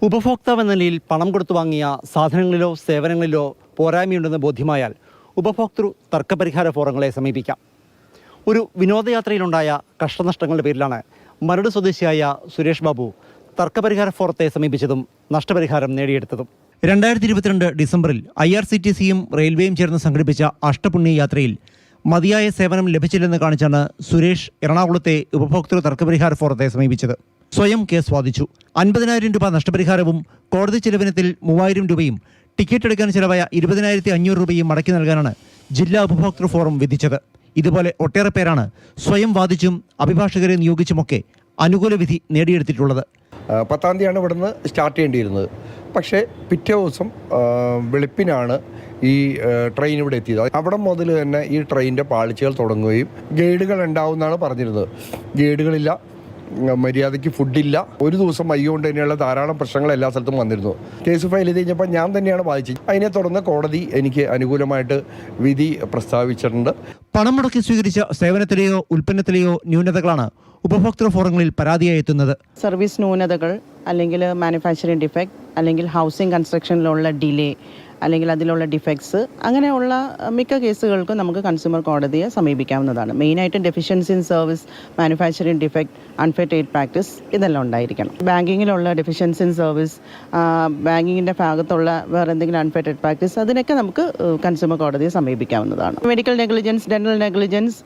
ഉപഭോക്താവ് എന്ന നിലയിൽ പണം കൊടുത്തു വാങ്ങിയ സാധനങ്ങളിലോ സേവനങ്ങളിലോ പോരായ്മയുണ്ടെന്ന് ബോധ്യമായാൽ ഉപഭോക്തൃ തർക്കപരിഹാര ഫോറങ്ങളെ സമീപിക്കാം. ഒരു വിനോദയാത്രയിലുണ്ടായ കഷ്ടനഷ്ടങ്ങളുടെ പേരിലാണ് മരട് സ്വദേശിയായ സുരേഷ് ബാബു തർക്കപരിഹാര ഫോറത്തെ സമീപിച്ചതും നഷ്ടപരിഹാരം നേടിയെടുത്തതും. 2022 ഡിസംബറിൽ IRCTCയും റെയിൽവേയും ചേർന്ന് സംഘടിപ്പിച്ച അഷ്ടപുണ്യ യാത്രയിൽ മതിയായ സേവനം ലഭിച്ചില്ലെന്ന് കാണിച്ചാണ് സുരേഷ് എറണാകുളത്തെ ഉപഭോക്തൃ തർക്കപരിഹാര ഫോറത്തെ സമീപിച്ചത്. സ്വയം കേസ് വാദിച്ചു. 50,000 രൂപ നഷ്ടപരിഹാരവും കോടതി ചിലവിനത്തിൽ 3,000 രൂപയും ടിക്കറ്റ് എടുക്കാൻ ചിലവായ 20,500 രൂപയും മടക്കി നൽകാനാണ് ജില്ലാ ഉപഭോക്തൃ ഫോറം വിധിച്ചത്. ഇതുപോലെ ഒട്ടേറെ പേരാണ് സ്വയം വാദിച്ചും അഭിഭാഷകരെ നിയോഗിച്ചുമൊക്കെ അനുകൂല വിധി നേടിയെടുത്തിട്ടുള്ളത്. 10-ാം തീയതിയാണ് ഇവിടുന്ന് സ്റ്റാർട്ട് ചെയ്യേണ്ടിയിരുന്നത്. പക്ഷേ പിറ്റേ ദിവസം വെളുപ്പിനാണ് ഈ ട്രെയിൻ ഇവിടെ എത്തിയത്. അവിടെ മുതൽ തന്നെ ഈ ട്രെയിനിൻ്റെ പാളിച്ചകൾ തുടങ്ങുകയും ഗൈഡുകൾ ഉണ്ടാവുമെന്നാണ് പറഞ്ഞിരുന്നത്. ഗൈഡുകളില്ല, മര്യാദയ്ക്ക് ഫുഡില്ല. ഒരു ദിവസം വൈകിക്കൊണ്ട് തന്നെയുള്ള ധാരാളം പ്രശ്നങ്ങൾ എല്ലാ സ്ഥലത്തും വന്നിരുന്നു. കേസ് ഫയൽ ചെയ്ത് കഴിഞ്ഞപ്പോൾ ഞാൻ തന്നെയാണ് വാദിച്ചത്. അതിനെ തുടർന്ന് കോടതി എനിക്ക് അനുകൂലമായിട്ട് വിധി പ്രസ്താവിച്ചിട്ടുണ്ട്. പണം മുടക്കി സ്വീകരിച്ച സേവനത്തിലെയോ ഉൽപ്പന്നത്തിലെയോ ന്യൂനതകളാണ് ഉപഭോക്തൃ ഫോറങ്ങളിൽ പരാതിയായി എത്തുന്നത്. സർവീസ് ന്യൂനതകൾ, അല്ലെങ്കിൽ മാനുഫാക്ചറിങ് ഡിഫക്റ്റ്, അല്ലെങ്കിൽ ഹൗസിംഗ് കൺസ്ട്രക്ഷനിലുള്ള ഡിലേ, അല്ലെങ്കിൽ അതിലുള്ള ഡിഫക്ട്സ്, അങ്ങനെയുള്ള മിക്ക കേസുകൾക്കും നമുക്ക് കൺസ്യൂമർ കോടതിയെ സമീപിക്കാവുന്നതാണ്. മെയിനായിട്ടും deficiency in service, manufacturing defect, unfair trade practice ഇതെല്ലാം ഉണ്ടായിരിക്കണം. ബാങ്കിങ്ങിലുള്ള ഡെഫിഷ്യൻസി ഇൻ സർവീസ്, ബാങ്കിങ്ങിൻ്റെ ഭാഗത്തുള്ള വേറെ എന്തെങ്കിലും അൺഫെയർ ട്രേഡ് പ്രാക്ടീസ്, അതിനൊക്കെ നമുക്ക് കൺസ്യൂമർ കോടതിയെ സമീപിക്കാവുന്നതാണ്. മെഡിക്കൽ നെഗ്ലിജൻസ്, ഡെന്റൽ നെഗ്ലിജൻസ്,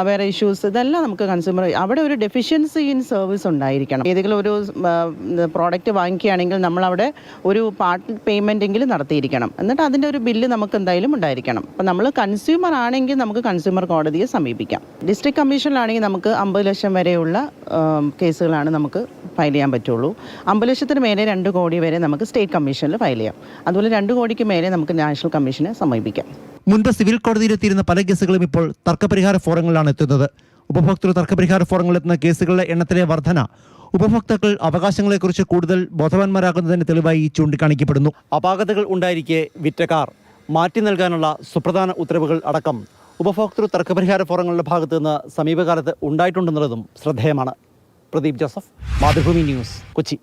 വേറെ ഇഷ്യൂസ്, ഇതെല്ലാം നമുക്ക് കൺസ്യൂമർ അവിടെ ഒരു ഡെഫിഷ്യൻസി ഇൻ സർവീസ് ഉണ്ടായിരിക്കണം. ഏതെങ്കിലും ഒരു പ്രോഡക്റ്റ് വാങ്ങിക്കുകയാണെങ്കിൽ നമ്മളവിടെ ഒരു പാർട്ട് പേയ്മെൻ്റ് എങ്കിലും നടത്തിയിരിക്കണം. എന്നിട്ട് അതിൻ്റെ ഒരു ബില്ല് നമുക്ക് എന്തായാലും ഉണ്ടായിരിക്കണം. അപ്പം നമ്മൾ കൺസ്യൂമർ ആണെങ്കിൽ നമുക്ക് കൺസ്യൂമർ കോടതിയെ സമീപിക്കാം. ഡിസ്ട്രിക്ട് കമ്മീഷനിലാണെങ്കിൽ നമുക്ക് 50 ലക്ഷം വരെയുള്ള കേസുകളാണ് നമുക്ക് ഫയൽ ചെയ്യാൻ പറ്റുള്ളൂ. 50 ലക്ഷത്തിന് മേലെ 2 കോടി വരെ നമുക്ക് സ്റ്റേറ്റ് കമ്മീഷനിൽ ഫയൽ ചെയ്യാം. അതുപോലെ 2 കോടിക്ക് മേലെ നമുക്ക് നാഷണൽ കമ്മീഷനെ സമീപിക്കാം. മുൻപ് സിവിൽ കോടതിയിലെത്തിയിരുന്ന പല കേസുകളും ഇപ്പോൾ തർക്കപരിഹാര ഫോറങ്ങളിലാണ് എത്തുന്നത്. ഉപഭോക്തൃ തർക്കപരിഹാര ഫോറങ്ങളിലെത്തുന്ന കേസുകളുടെ എണ്ണത്തിലെ വർധന ഉപഭോക്താക്കൾ അവകാശങ്ങളെക്കുറിച്ച് കൂടുതൽ ബോധവാന്മാരാകുന്നതിന് തെളിവായി ചൂണ്ടിക്കാണിക്കപ്പെടുന്നു. അപാകതകൾ ഉണ്ടായിരിക്കെ വിറ്റ കാർ മാറ്റി നൽകാനുള്ള സുപ്രധാന ഉത്തരവുകൾ അടക്കം ഉപഭോക്തൃ തർക്കപരിഹാര ഫോറങ്ങളുടെ ഭാഗത്തു നിന്ന് സമീപകാലത്ത് ഉണ്ടായിട്ടുണ്ടെന്നുള്ളതും ശ്രദ്ധേയമാണ്. Pradeep Joseph, Mathrubhumi news, Kochi.